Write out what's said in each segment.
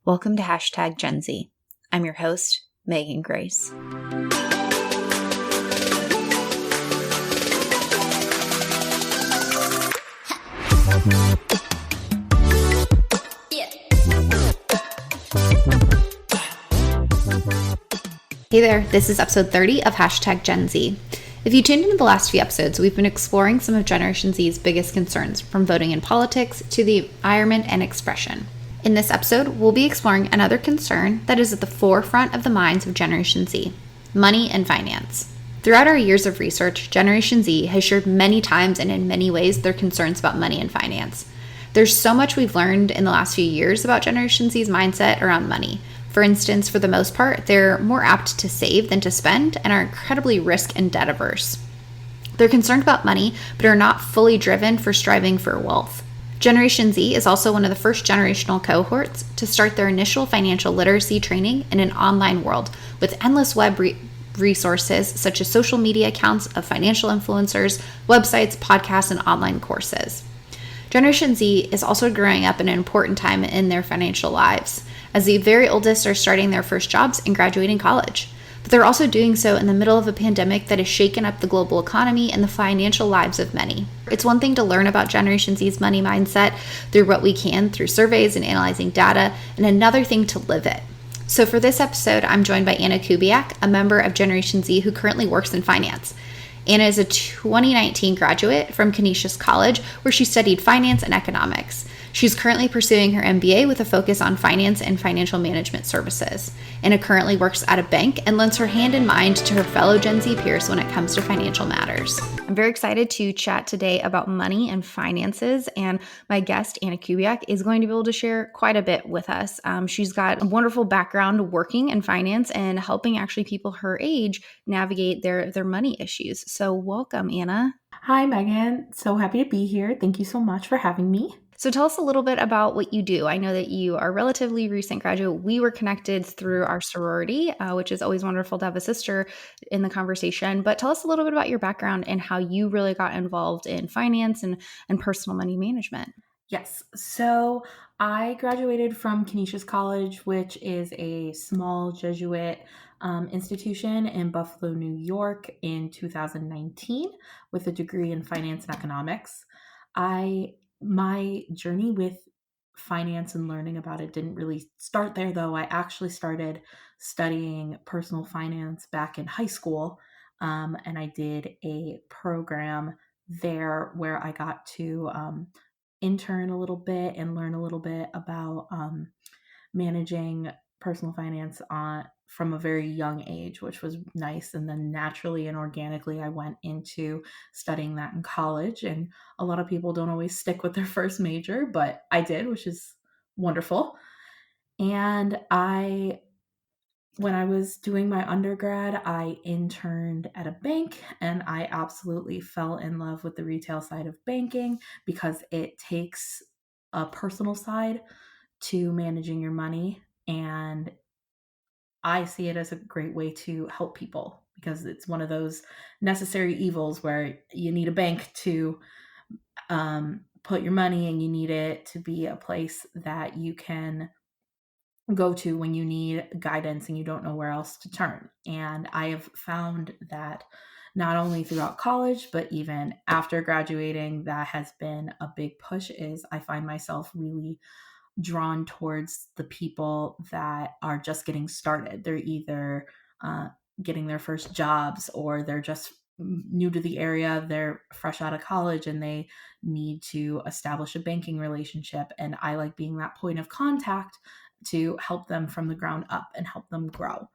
Welcome to Hashtag Gen Z. I'm your host, Megan Grace. Hey there, this is episode 30 of Hashtag Gen Z. If you tuned into the last few episodes, we've been exploring some of Generation Z's biggest concerns, from voting in politics to the environment and expression. In this episode, we'll be exploring another concern that is at the forefront of the minds of Generation Z: money and finance. Throughout our years of research, Generation Z has shared many times and in many ways their concerns about money and finance. There's so much we've learned in the last few years about Generation Z's mindset around money. For instance, for the most part, they're more apt to save than to spend and are incredibly risk and debt averse. They're concerned about money, but are not fully driven for striving for wealth. Generation Z is also one of the first generational cohorts to start their initial financial literacy training in an online world with endless web resources such as social media accounts of financial influencers, websites, podcasts, and online courses. Generation Z is also growing up in an important time in their financial lives, as the very oldest are starting their first jobs and graduating college. But they're also doing so in the middle of a pandemic that has shaken up the global economy and the financial lives of many. It's one thing to learn about Generation Z's money mindset through what we can through surveys and analyzing data, and another thing to live it. So for this episode, I'm joined by Anna Kubiak, a member of Generation Z who currently works in finance. Anna is a 2019 graduate from Canisius College, where she studied finance and economics. She's currently pursuing her MBA with a focus on finance and financial management services. Anna currently works at a bank and lends her hand in mind to her fellow Gen Z peers when it comes to financial matters. I'm very excited to chat today about money and finances, and my guest, Anna Kubiak, is going to be able to share quite a bit with us. She's got a wonderful background working in finance and helping actually people her age navigate their money issues. So welcome, Anna. Hi, Megan. So happy to be here. Thank you so much for having me. So tell us a little bit about what you do. I know that you are a relatively recent graduate. We were connected through our sorority, which is always wonderful to have a sister in the conversation. But tell us a little bit about your background and how you really got involved in finance and personal money management. Yes. So I graduated from Canisius College, which is a small Jesuit institution in Buffalo, New York, in 2019 with a degree in finance and economics. My journey with finance and learning about it didn't really start there, though. I actually started studying personal finance back in high school, and I did a program there where I got to intern a little bit and learn a little bit about managing personal finance from a very young age, which was nice. And then naturally and organically, I went into studying that in college. And a lot of people don't always stick with their first major, but I did, which is wonderful. And when I was doing my undergrad, I interned at a bank, and I absolutely fell in love with the retail side of banking because it takes a personal side to managing your money. And I see it as a great way to help people because it's one of those necessary evils where you need a bank to put your money, and you need it to be a place that you can go to when you need guidance and you don't know where else to turn. And I have found that not only throughout college, but even after graduating, that has been a big push. Is I find myself really drawn towards the people that are just getting started. They're either getting their first jobs, or they're just new to the area. They're fresh out of college and they need to establish a banking relationship. And I like being that point of contact to help them from the ground up and help them grow.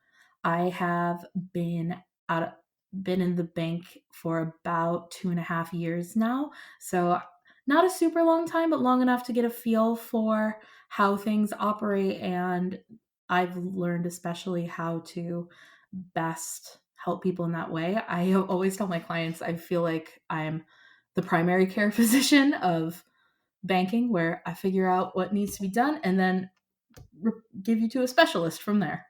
I have been in the bank for about 2.5 years now. So not a super long time, but long enough to get a feel for how things operate. And I've learned especially how to best help people in that way. I always tell my clients, I feel like I'm the primary care physician of banking, where I figure out what needs to be done and then give you to a specialist from there.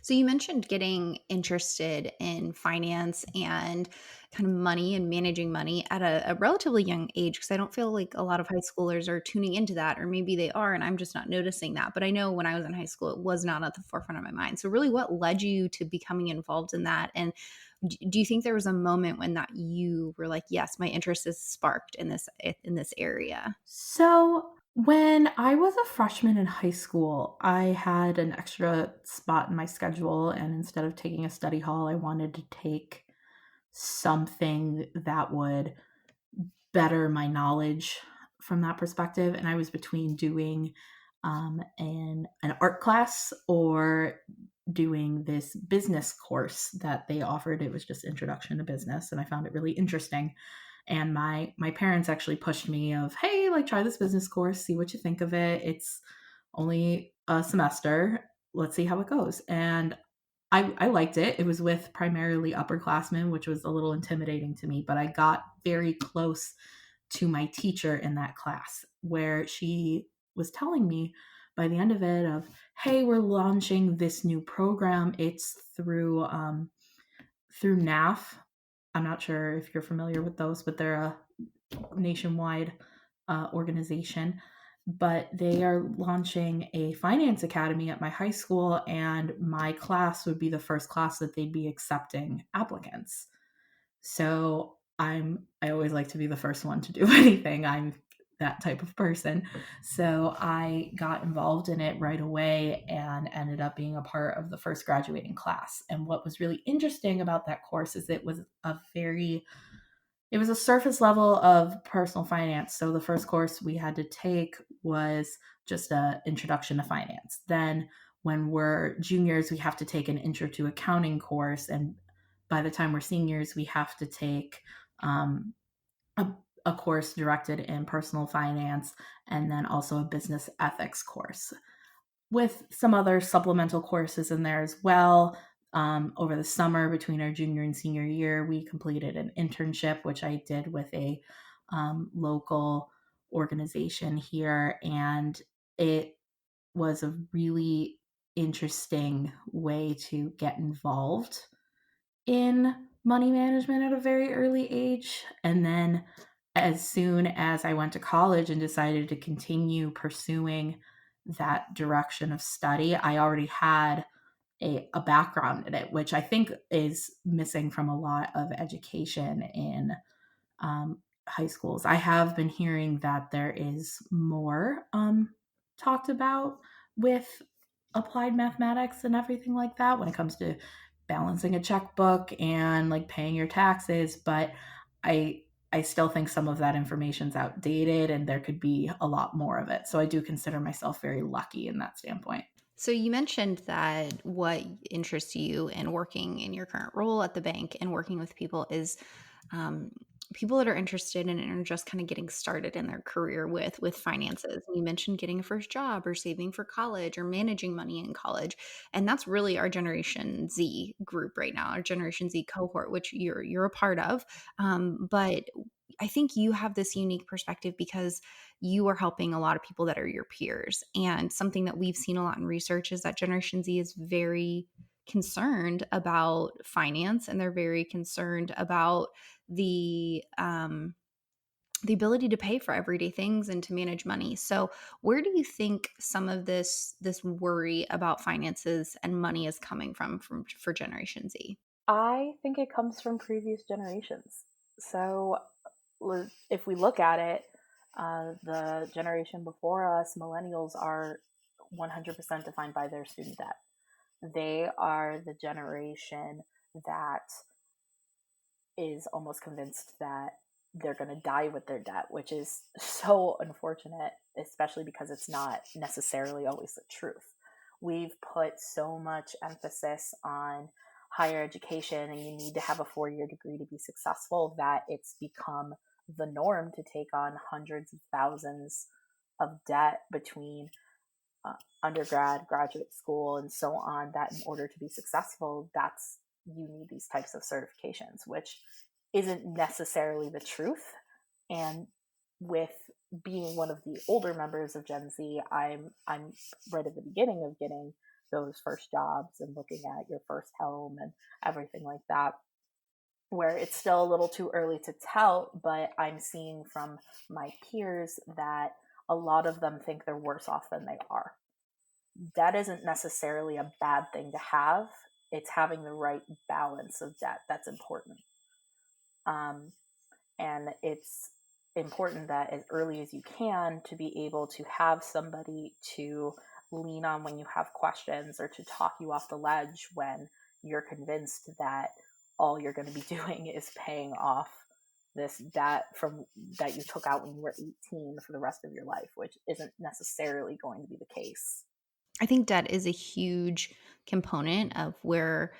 So you mentioned getting interested in finance and kind of money and managing money at a relatively young age, because I don't feel like a lot of high schoolers are tuning into that, or maybe they are and I'm just not noticing that. But I know when I was in high school, it was not at the forefront of my mind. So really, what led you to becoming involved in that? And do you think there was a moment when that you were like, yes, my interest is sparked in this area? So, when I was a freshman in high school, I had an extra spot in my schedule, and instead of taking a study hall, I wanted to take something that would better my knowledge from that perspective. And I was between doing an art class or doing this business course that they offered. It was just introduction to business, and I found it really interesting. And my parents actually pushed me of, hey, like try this business course, see what you think of it. It's only a semester. Let's see how it goes. And I liked it. It was with primarily upperclassmen, which was a little intimidating to me, but I got very close to my teacher in that class where she was telling me by the end of it of, hey, we're launching this new program. It's through NAF. I'm not sure if you're familiar with those, but they're a nationwide organization. But they are launching a finance academy at my high school, and my class would be the first class that they'd be accepting applicants. So I always like to be the first one to do anything. I'm that type of person. So I got involved in it right away and ended up being a part of the first graduating class. And what was really interesting about that course is it was a surface level of personal finance. So the first course we had to take was just an introduction to finance. Then when we're juniors, we have to take an intro to accounting course. And by the time we're seniors, we have to take um, a, a course directed in personal finance and then also a business ethics course with some other supplemental courses in there as well. Over the summer between our junior and senior year, we completed an internship, which I did with a local organization here. And it was a really interesting way to get involved in money management at a very early age. And then as soon as I went to college and decided to continue pursuing that direction of study, I already had a background in it, which I think is missing from a lot of education in high schools. I have been hearing that there is more talked about with applied mathematics and everything like that when it comes to balancing a checkbook and like paying your taxes, but I I still think some of that information's outdated and there could be a lot more of it. So I do consider myself very lucky in that standpoint. So you mentioned that what interests you in working in your current role at the bank and working with people is um, people that are interested in and are just kind of getting started in their career with finances. You mentioned getting a first job or saving for college or managing money in college, and that's really our Generation Z group right now, our Generation Z cohort, which you're a part of. But I think you have this unique perspective because you are helping a lot of people that are your peers. And something that we've seen a lot in research is that Generation Z is very concerned about finance, and they're very concerned about the ability to pay for everyday things and to manage money. So, where do you think some of this worry about finances and money is coming from for Generation Z? I think it comes from previous generations. So, if we look at it, the generation before us, millennials, are 100% defined by their student debt. They are the generation that is almost convinced that they're going to die with their debt, which is so unfortunate, especially because it's not necessarily always the truth. We've put so much emphasis on higher education and you need to have a 4 year degree to be successful that it's become the norm to take on hundreds of thousands of debt between undergrad, graduate school, and so on, that in order to be successful, you need these types of certifications, which isn't necessarily the truth. And with being one of the older members of Gen Z, I'm right at the beginning of getting those first jobs and looking at your first home and everything like that, where it's still a little too early to tell, but I'm seeing from my peers that a lot of them think they're worse off than they are. That isn't necessarily a bad thing to have. It's having the right balance of debt that's important. Um, and it's important that as early as you can to be able to have somebody to lean on when you have questions, or to talk you off the ledge when you're convinced that all you're going to be doing is paying off this debt from that you took out when you were 18 for the rest of your life, which isn't necessarily going to be the case. I think debt is a huge component of where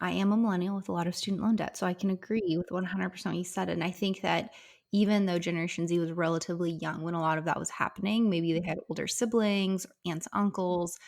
I am a millennial with a lot of student loan debt, so I can agree with 100% what you said, and I think that even though Generation Z was relatively young when a lot of that was happening, maybe they had older siblings, aunts, uncles,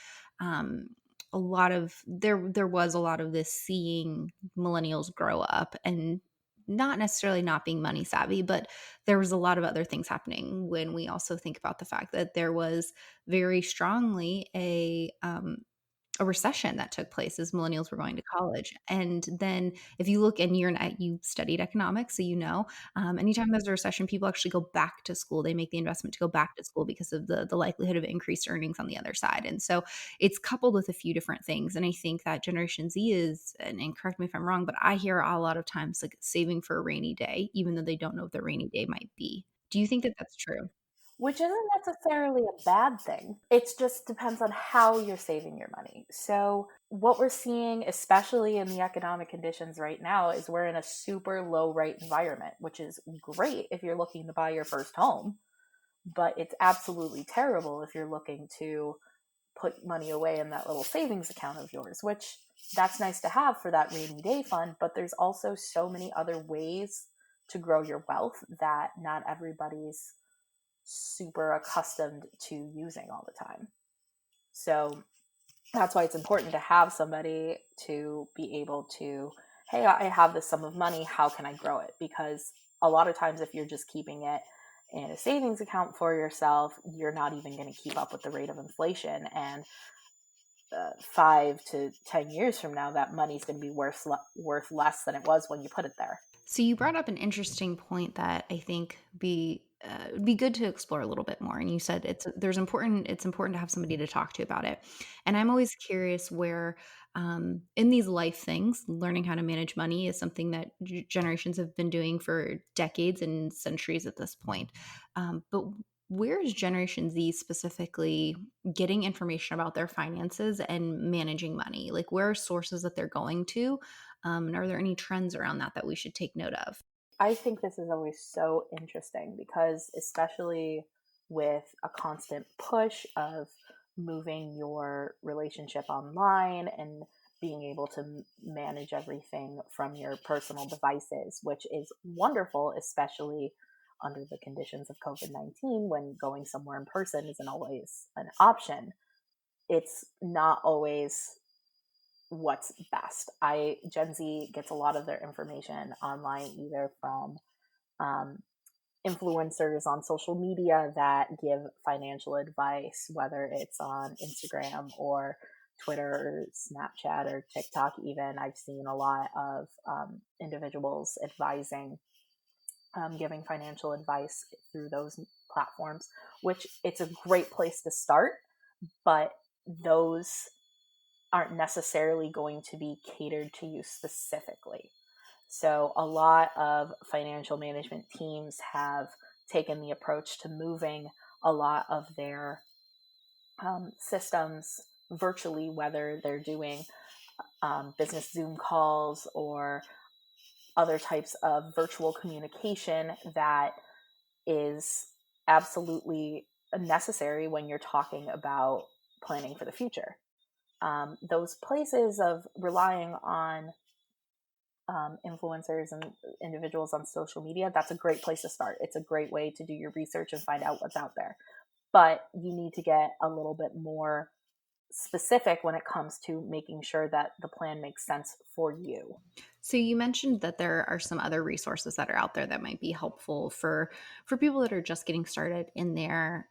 um, a lot of there was a lot of this seeing millennials grow up and not necessarily not being money savvy, but there was a lot of other things happening when we also think about the fact that there was very strongly a recession that took place as millennials were going to college. And then if you look and you studied economics, so you know, anytime there's a recession, people actually go back to school. They make the investment to go back to school because of the likelihood of increased earnings on the other side. And so it's coupled with a few different things. And I think that Generation Z is, and correct me if I'm wrong, but I hear a lot of times like saving for a rainy day, even though they don't know what the rainy day might be. Do you think that that's true? Which isn't necessarily a bad thing. It just depends on how you're saving your money. So, what we're seeing, especially in the economic conditions right now, is we're in a super low rate environment, which is great if you're looking to buy your first home, but it's absolutely terrible if you're looking to put money away in that little savings account of yours, which that's nice to have for that rainy day fund. But there's also so many other ways to grow your wealth that not everybody's super accustomed to using all the time. So that's why it's important to have somebody to be able to, hey, I have this sum of money, how can I grow it? Because a lot of times, if you're just keeping it in a savings account for yourself, you're not even going to keep up with the rate of inflation. And 5 to 10 years from now, that money's going to be worth less than it was when you put it there. So you brought up an interesting point that I think would be good to explore a little bit more. And you said it's important to have somebody to talk to about it. And I'm always curious where in these life things, learning how to manage money is something that generations have been doing for decades and centuries at this point. But where is Generation Z specifically getting information about their finances and managing money? Like, where are sources that they're going to? And are there any trends around that that we should take note of? I think this is always so interesting because, especially with a constant push of moving your relationship online and being able to manage everything from your personal devices, which is wonderful, especially under the conditions of COVID 19 when going somewhere in person isn't always an option. It's not always what's best. Gen Z gets a lot of their information online, either from um, influencers on social media that give financial advice, whether it's on Instagram or Twitter or Snapchat or TikTok. Even I've seen a lot of individuals advising, giving financial advice through those platforms, which it's a great place to start, but those aren't necessarily going to be catered to you specifically. So, a lot of financial management teams have taken the approach to moving a lot of their systems virtually, whether they're doing business Zoom calls or other types of virtual communication that is absolutely necessary when you're talking about planning for the future. Those places of relying on influencers and individuals on social media, that's a great place to start. It's a great way to do your research and find out what's out there. But you need to get a little bit more specific when it comes to making sure that the plan makes sense for you. So you mentioned that there are some other resources that are out there that might be helpful for people that are just getting started in their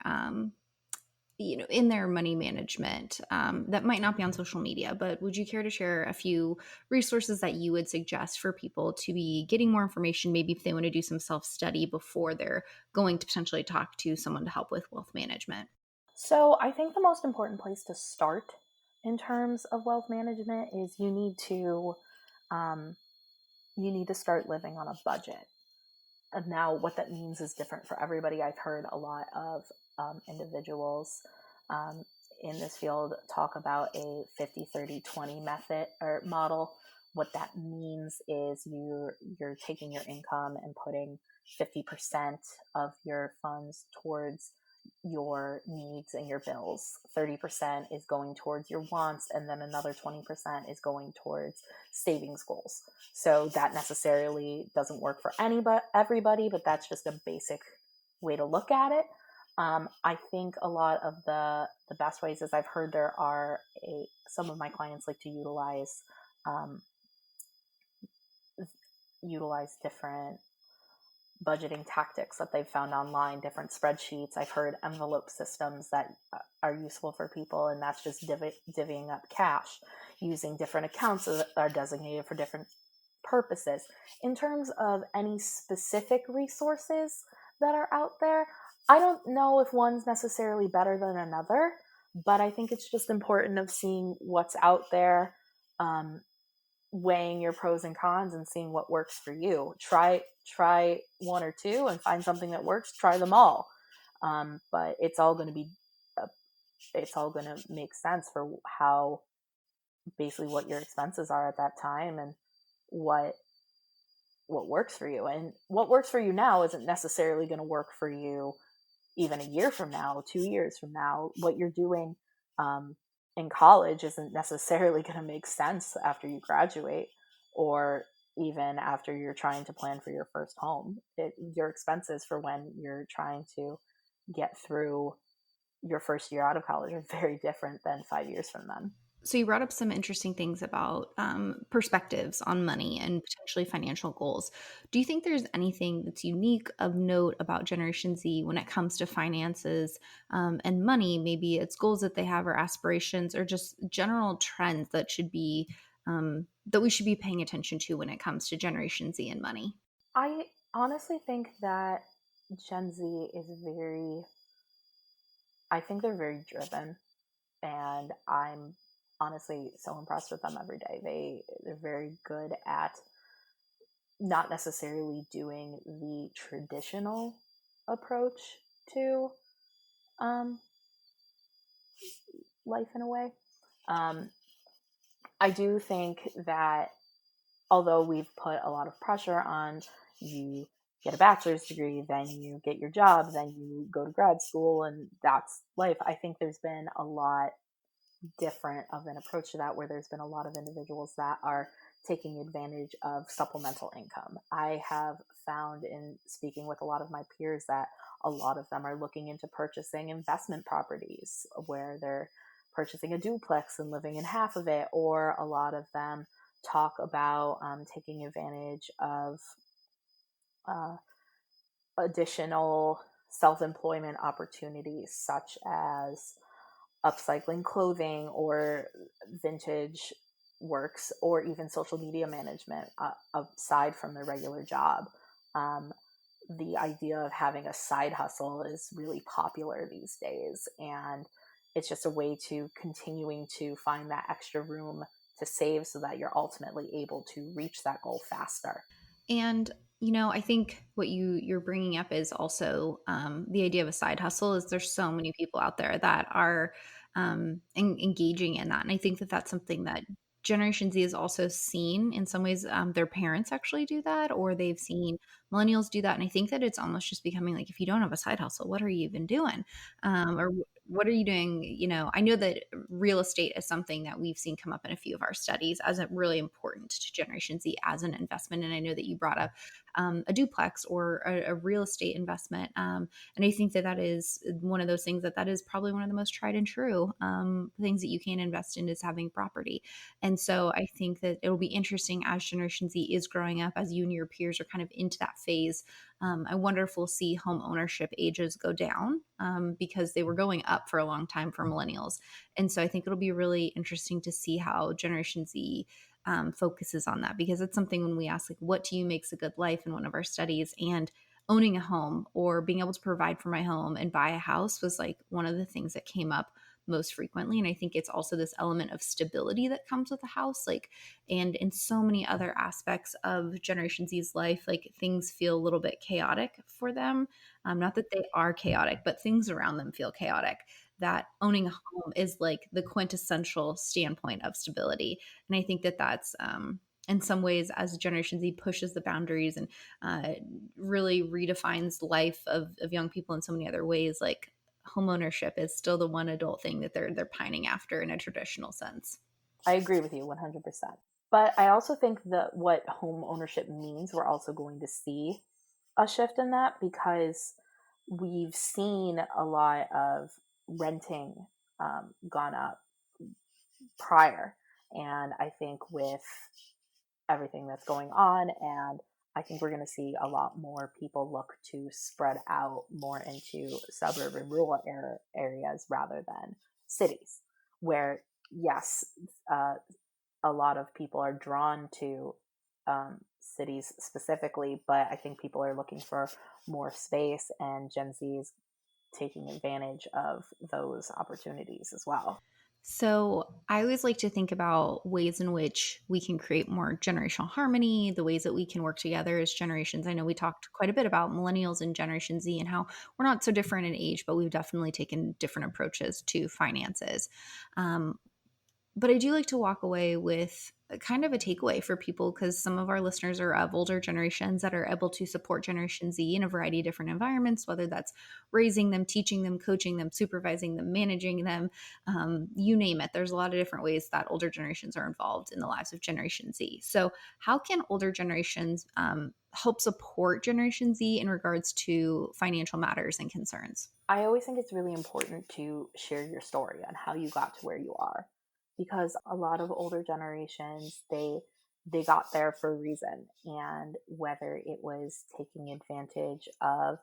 in their money management, that might not be on social media. But would you care to share a few resources that you would suggest for people to be getting more information, maybe if they want to do some self-study before they're going to potentially talk to someone to help with wealth management? So I think the most important place to start in terms of wealth management is um, you need to start living on a budget. And now, what that means is different for everybody. I've heard a lot of individuals um, in this field talk about a 50-30-20 method or model. What that means is you're taking your income and putting 50% of your funds towards your needs and your bills. 30% is going towards your wants, and then another 20% is going towards savings goals. So that necessarily doesn't work for everybody, but that's just a basic way to look at it. I think a lot of the best ways is I've heard there are some of my clients like to um, utilize different budgeting tactics that they've found online, different spreadsheets. I've heard envelope systems that are useful for people, and that's just divvying up cash using different accounts that are designated for different purposes. In terms of any specific resources that are out there, I don't know if one's necessarily better than another, but I think it's just important of seeing what's out there, um, weighing your pros and cons and seeing what works for you. Try one or two and find something that works. Try them all, but it's all going to make sense for how basically what your expenses are at that time and what what works for you. And what works for you now isn't necessarily going to work for you even a year from now, 2 years from now. What you're doing um, in college isn't necessarily going to make sense after you graduate, or even after you're trying to plan for your first home. Your expenses for when you're trying to get through your first year out of college are very different than 5 years from then. So you brought up some interesting things about perspectives on money and potentially financial goals. Do you think there's anything that's unique of note about Generation Z when it comes to finances and money? Maybe it's goals that they have or aspirations or just general trends that should be that we should be paying attention to when it comes to Generation Z and money. I honestly think that Gen Z is I think they're very driven, and I'm honestly so impressed with them every day. They're very good at not necessarily doing the traditional approach to um, life in a way. Um, I do think that although we've put a lot of pressure on you get a bachelor's degree, then you get your job, then you go to grad school, and that's life. I think there's been a lot different of an approach to that, where there's been a lot of individuals that are taking advantage of supplemental income. I have found in speaking with a lot of my peers that a lot of them are looking into purchasing investment properties where they're purchasing a duplex and living in half of it, or a lot of them talk about taking advantage of uh, additional self employment opportunities, such as upcycling clothing or vintage works, or even social media management aside from their regular job. Um, the idea of having a side hustle is really popular these days, and it's just a way to continuing to find that extra room to save so that you're ultimately able to reach that goal faster. And I think what you're bringing up is also the idea of a side hustle. Is there's so many people out there that are engaging in that, and I think that that's something that Generation Z has also seen in some ways. Their parents actually do that, or they've seen millennials do that, and I think that it's almost just becoming like, if you don't have a side hustle, what are you even doing? Or what are you doing? I know that real estate is something that we've seen come up in a few of our studies as a really important to Generation Z as an investment. And I know that you brought up a duplex or a real estate investment. And I think that that is one of those things that is probably one of the most tried and true things that you can invest in is having property. And so I think that it'll be interesting as Generation Z is growing up, as you and your peers are kind of into that phase. I wonder if we'll see home ownership ages go down because they were going up for a long time for millennials. And so I think it'll be really interesting to see how Generation Z focuses on that, because it's something when we ask, like, what do you makes a good life in one of our studies? And owning a home or being able to provide for my home and buy a house was like one of the things that came up most frequently. And I think it's also this element of stability that comes with a house. Like, and in so many other aspects of Generation Z's life, like things feel a little bit chaotic for them. Not that they are chaotic, but things around them feel chaotic. That owning a home is like the quintessential standpoint of stability. And I think that that's, in some ways, as Generation Z pushes the boundaries and really redefines the life of young people in so many other ways, like homeownership is still the one adult thing that they're pining after in a traditional sense. I agree with you 100%. But I also think that what home ownership means, we're also going to see a shift in that, because we've seen a lot of renting gone up prior. And I think with everything that's going on, and I think we're going to see a lot more people look to spread out more into suburban rural areas rather than cities, where, yes, uh, a lot of people are drawn to cities specifically, but I think people are looking for more space, and Gen Z is taking advantage of those opportunities as well. So I always like to think about ways in which we can create more generational harmony, the ways that we can work together as generations. I know we talked quite a bit about millennials and Generation Z and how we're not so different in age, but we've definitely taken different approaches to finances. Um, but I do like to walk away with a kind of a takeaway for people, because some of our listeners are of older generations that are able to support Generation Z in a variety of different environments, whether that's raising them, teaching them, coaching them, supervising them, managing them, you name it. There's a lot of different ways that older generations are involved in the lives of Generation Z. So, how can older generations help support Generation Z in regards to financial matters and concerns? I always think it's really important to share your story on how you got to where you are, because a lot of older generations, they got there for a reason, and whether it was taking advantage of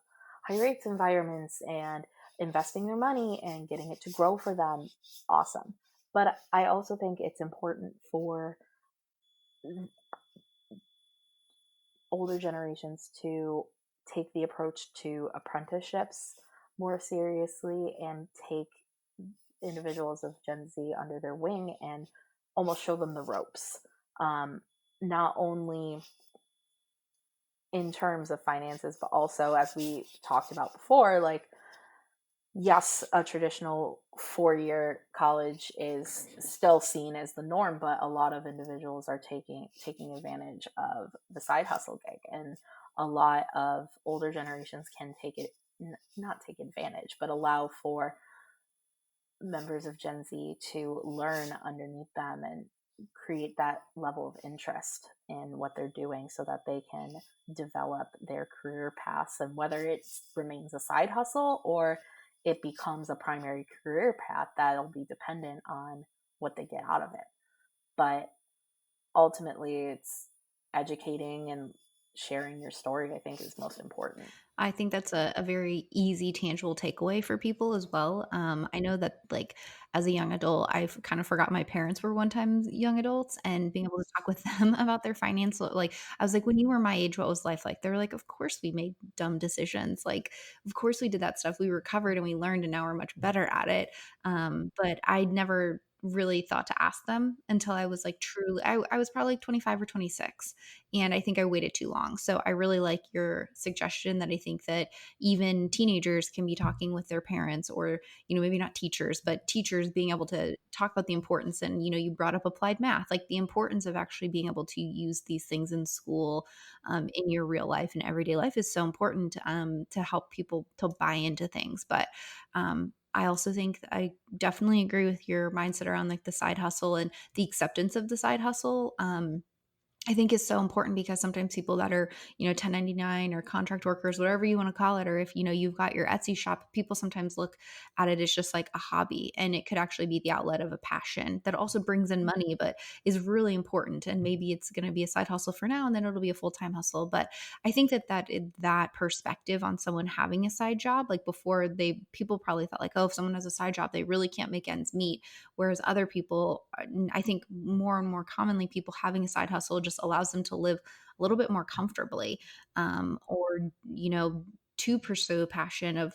high rates environments and investing their money and getting it to grow for them, awesome. But I also think it's important for older generations to take the approach to apprenticeships more seriously, and take individuals of Gen Z under their wing and almost show them the ropes. Not only in terms of finances, but also, as we talked about before, like, yes, a traditional 4-year college is still seen as the norm, but a lot of individuals are taking advantage of the side hustle gig, and a lot of older generations can take it, not take advantage, but allow for members of Gen Z to learn underneath them and create that level of interest in what they're doing so that they can develop their career paths. And whether it remains a side hustle or it becomes a primary career path, that'll be dependent on what they get out of it. But ultimately, it's educating and sharing your story, I think, is most important. I think that's a very easy, tangible takeaway for people as well. I know that, like, as a young adult, I've kind of forgot my parents were one time young adults, and being able to talk with them about their financial, like, I was like, when you were my age, what was life like? They were like, of course we made dumb decisions. Like, of course we did that stuff. We recovered and we learned, and now we're much better at it. But I never really thought to ask them until I was like truly, I was probably like 25 or 26. And I think I waited too long. So I really like your suggestion that I think that even teenagers can be talking with their parents, or, maybe not teachers, but teachers being able to talk about the importance. And, you brought up applied math, like the importance of actually being able to use these things in school, in your real life and everyday life is so important, to help people to buy into things. But, I also think that I definitely agree with your mindset around like the side hustle and the acceptance of the side hustle. I think is so important because sometimes people that are, 1099 or contract workers, whatever you want to call it, or if, you've got your Etsy shop, people sometimes look at it as just like a hobby, and it could actually be the outlet of a passion that also brings in money, but is really important. And maybe it's going to be a side hustle for now, and then it'll be a full-time hustle. But I think that perspective on someone having a side job, like before people probably thought like, oh, if someone has a side job, they really can't make ends meet. Whereas other people, I think more and more commonly, people having a side hustle just allows them to live a little bit more comfortably, or, to pursue a passion of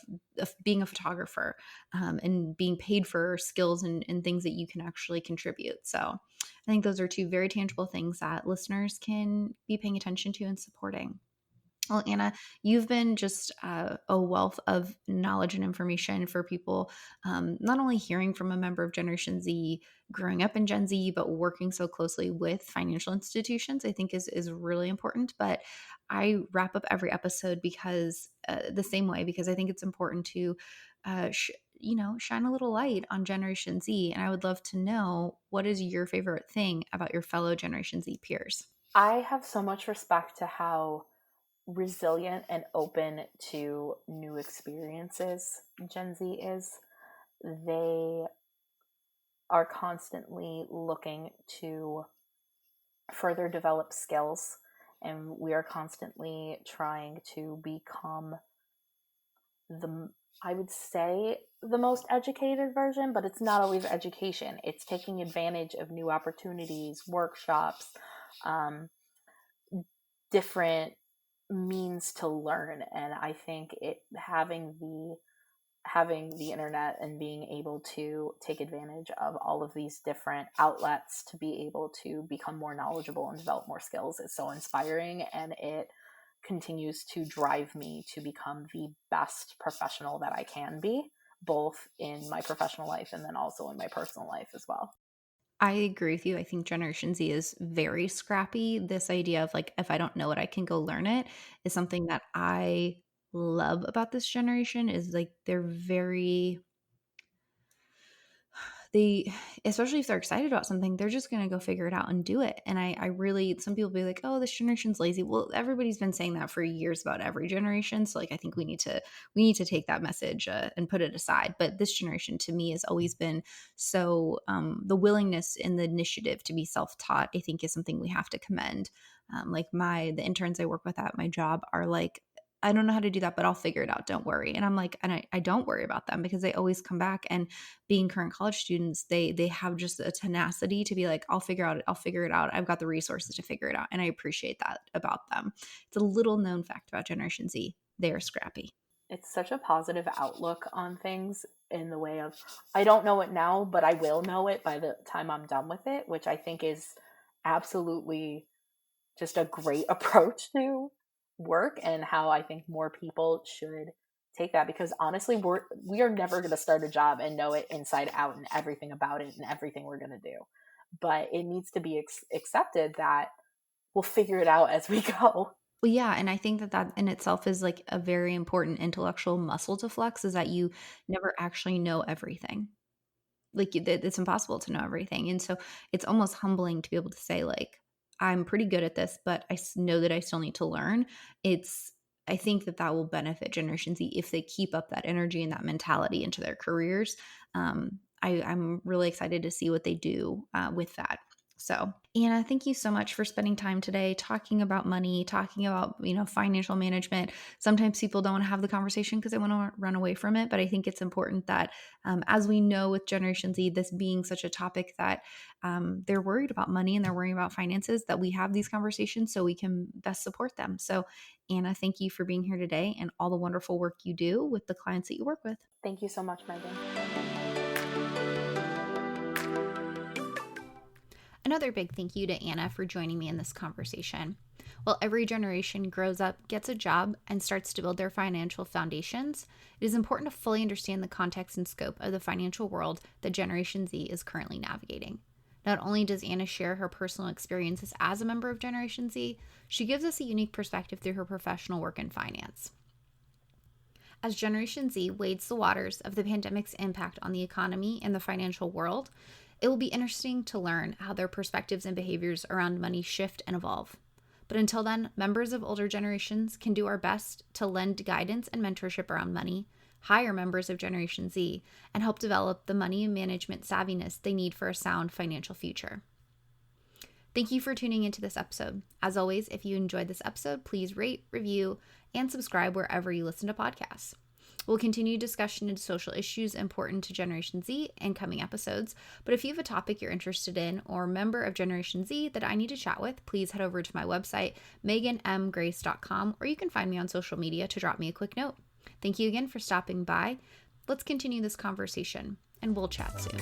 being a photographer, and being paid for skills and things that you can actually contribute. So I think those are two very tangible things that listeners can be paying attention to and supporting. Well, Anna, you've been just a wealth of knowledge and information for people, not only hearing from a member of Generation Z, growing up in Gen Z, but working so closely with financial institutions, I think is really important. But I wrap up every episode because the same way, because I think it's important to, shine a little light on Generation Z. And I would love to know, what is your favorite thing about your fellow Generation Z peers? I have so much respect to how resilient and open to new experiences Gen Z is. They are constantly looking to further develop skills, and we are constantly trying to become the, I would say, the most educated version, but it's not always education. It's taking advantage of new opportunities, workshops, um, different means to learn. And I think it having the internet and being able to take advantage of all of these different outlets to be able to become more knowledgeable and develop more skills is so inspiring, and it continues to drive me to become the best professional that I can be, both in my professional life and then also in my personal life as well. I agree with you. I think Generation Z is very scrappy. This idea of like, if I don't know it, I can go learn it is something that I love about this generation, is like they're very they especially if they're excited about something, they're just going to go figure it out and do it. And I really, some people be like, oh, this generation's lazy. Well, everybody's been saying that for years about every generation. So like, I think we need to take that message, and put it aside. But this generation to me has always been so, the willingness and the initiative to be self-taught, I think, is something we have to commend. Like the interns I work with at my job are like, I don't know how to do that, but I'll figure it out. Don't worry. And I'm like, and I don't worry about them because they always come back. And being current college students, they have just a tenacity to be like, I'll figure it out. I've got the resources to figure it out. And I appreciate that about them. It's a little known fact about Generation Z. They are scrappy. It's such a positive outlook on things, in the way of, I don't know it now, but I will know it by the time I'm done with it, which I think is absolutely just a great approach to work, and how I think more people should take that, because honestly we are never going to start a job and know it inside out and everything about it and everything we're going to do, but it needs to be accepted that we'll figure it out as we go. Well, yeah, and I think that in itself is like a very important intellectual muscle to flex, is that you never actually know everything. Like, it's impossible to know everything. And so it's almost humbling to be able to say like, I'm pretty good at this, but know that I still need to learn. It's I think that will benefit Generation Z if they keep up that energy and that mentality into their careers. I'm really excited to see what they do, with that. So, Anna, thank you so much for spending time today talking about money, talking about, financial management. Sometimes people don't want to have the conversation because they want to run away from it. But I think it's important that, as we know with Generation Z, this being such a topic that, they're worried about money and they're worried about finances, that we have these conversations so we can best support them. So, Anna, thank you for being here today and all the wonderful work you do with the clients that you work with. Thank you so much, Megan. Another big thank you to Anna for joining me in this conversation. While every generation grows up, gets a job, and starts to build their financial foundations, it is important to fully understand the context and scope of the financial world that Generation Z is currently navigating. Not only does Anna share her personal experiences as a member of Generation Z, she gives us a unique perspective through her professional work in finance. As Generation Z wades the waters of the pandemic's impact on the economy and the financial world, It will be interesting to learn how their perspectives and behaviors around money shift and evolve. But until then, members of older generations can do our best to lend guidance and mentorship around money, hire members of Generation Z, and help develop the money management savviness they need for a sound financial future. Thank you for tuning into this episode. As always, if you enjoyed this episode, please rate, review, and subscribe wherever you listen to podcasts. We'll continue discussion into social issues important to Generation Z in coming episodes, but if you have a topic you're interested in or a member of Generation Z that I need to chat with, please head over to my website, meganmgrace.com, or you can find me on social media to drop me a quick note. Thank you again for stopping by. Let's continue this conversation, and we'll chat soon.